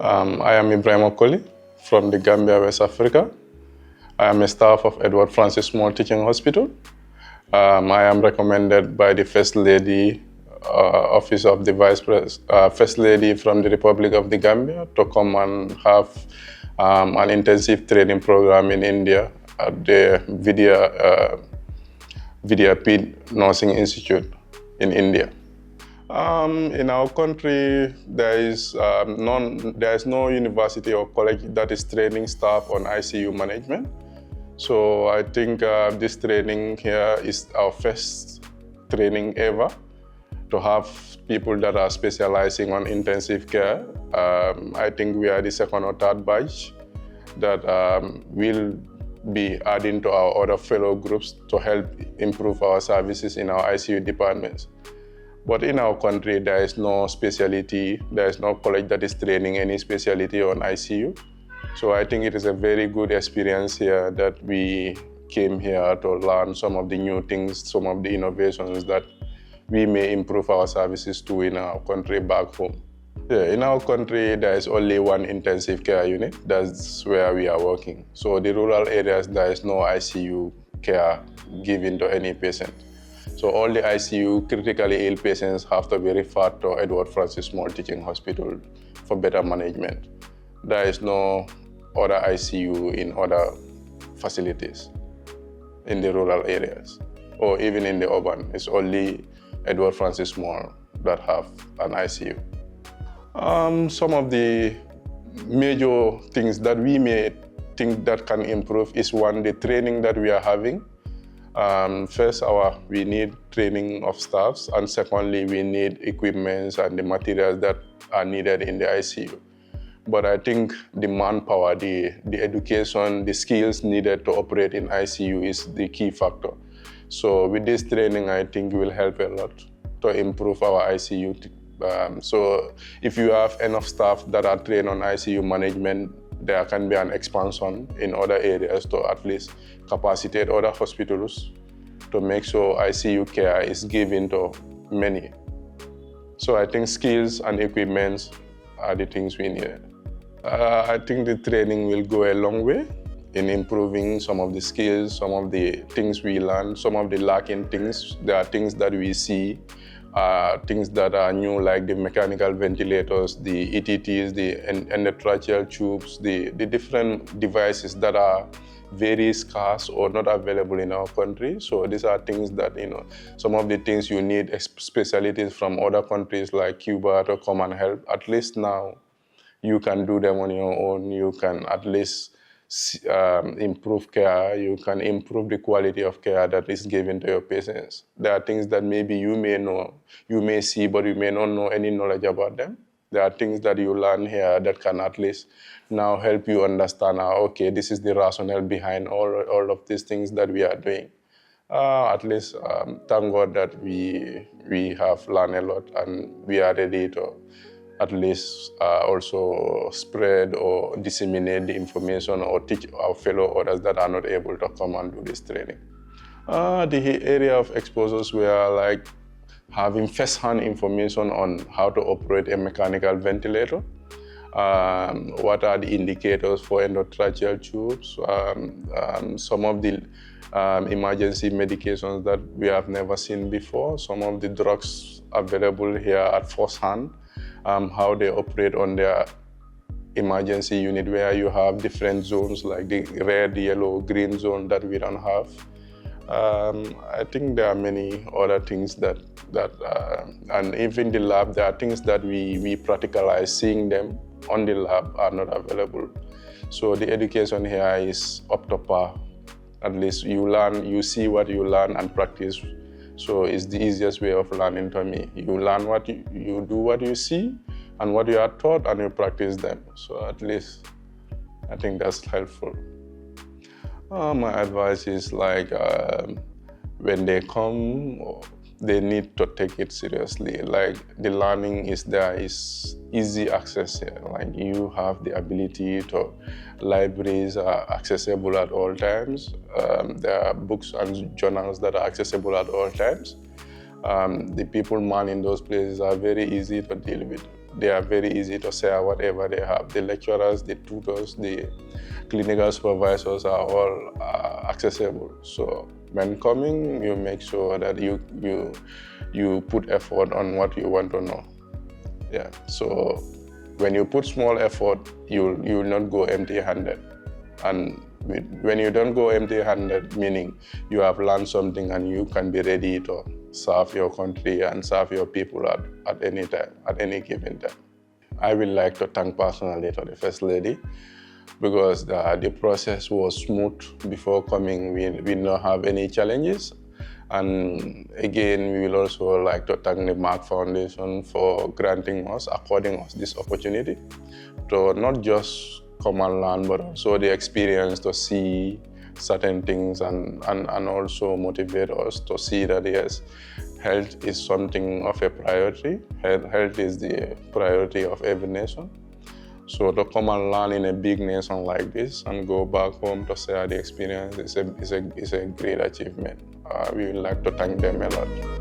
I am Ebrima Kolley from the Gambia, West Africa. I am a staff of Edward Francis Small Teaching Hospital. I am recommended by the First Lady, Office of the First Lady from the Republic of the Gambia to come and have an intensive training program in India at the Paediatric Nursing Institute in India. In our country, there is no university or college that is training staff on ICU management. So I think this training here is our first training ever to have people that are specializing on intensive care. I think we are the second or third batch that will be adding to our other fellow groups to help improve our services in our ICU departments. But in our country, there is no specialty, there is no college that is training any specialty on ICU. So I think it is a very good experience here that we came here to learn some of the new things, some of the innovations that we may improve our services to in our country back home. Yeah, in our country, there is only one intensive care unit. That's where we are working. So the rural areas, there is no ICU care given to any patient. So all the ICU critically ill patients have to be referred to Edward Francis Small Teaching Hospital for better management. There is no other ICU in other facilities in the rural areas or even in the urban. It's only Edward Francis Small that have an ICU. Some of the major things that we may think that can improve is one, the training that we are having. First, we need training of staffs, and secondly, we need equipments and the materials that are needed in the ICU. But I think the manpower, the education, the skills needed to operate in ICU is the key factor. So with this training, I think it will help a lot to improve our ICU. So if you have enough staff that are trained on ICU management, there can be an expansion in other areas to at least capacitate other hospitals to make sure ICU care is given to many. So I think skills and equipment are the things we need. I think the training will go a long way in improving some of the skills, some of the things we learn, some of the lacking things. There are things that we see, things that are new, like the mechanical ventilators, the ETTs, the endotracheal tubes, the different devices that are very scarce or not available in our country. So these are things that, some of the things you need specialties from other countries like Cuba to come and help. At least now you can do them on your own. You can at least improve care. You can improve the quality of care that is given to your patients. There are things that maybe you may know, you may see, but you may not know any knowledge about them. There are things that you learn here that can at least now help you understand, okay, this is the rationale behind all of these things that we are doing. At least thank God that we have learned a lot and we are ready to at least also spread or disseminate the information or teach our fellow others that are not able to come and do this training. The area of exposures were like having first-hand information on how to operate a mechanical ventilator. What are the indicators for endotracheal tubes? Some of the emergency medications that we have never seen before. Some of the drugs available here at first hand. How they operate on their emergency unit, where you have different zones like the red, yellow, green zone that we don't have. I think there are many other things that and even the lab, there are things that we practicalize, seeing them on the lab are not available. So the education here is up to par. At least you learn, you see what you learn and practice. So it's the easiest way of learning to me. You learn what you do what you see and what you are taught, and you practice them. So at least I think that's helpful. My advice is like when they come, they need to take it seriously. Like the learning is there, is easy access here. Like you have the ability to, libraries are accessible at all times. There are books and journals that are accessible at all times. The people manning those places are very easy to deal with. they are very easy to share whatever they have. The lecturers, the tutors, the clinical supervisors are all accessible. So when coming, you make sure that you put effort on what you want to know. Yeah. So when you put small effort, you will not go empty-handed. And when you don't go empty-handed, meaning you have learned something and you can be ready to serve your country and serve your people at any time, at any given time. I would like to thank personally to the First Lady, because the process was smooth before coming. We did not have any challenges. And again, we will also like to thank the Merck Foundation for according us this opportunity to not just come and learn, but also the experience to see certain things and also motivate us to see that yes, health is something of a priority. Health is the priority of every nation. So to come and learn in a big nation like this and go back home to share the experience is a great achievement. We would like to thank them a lot.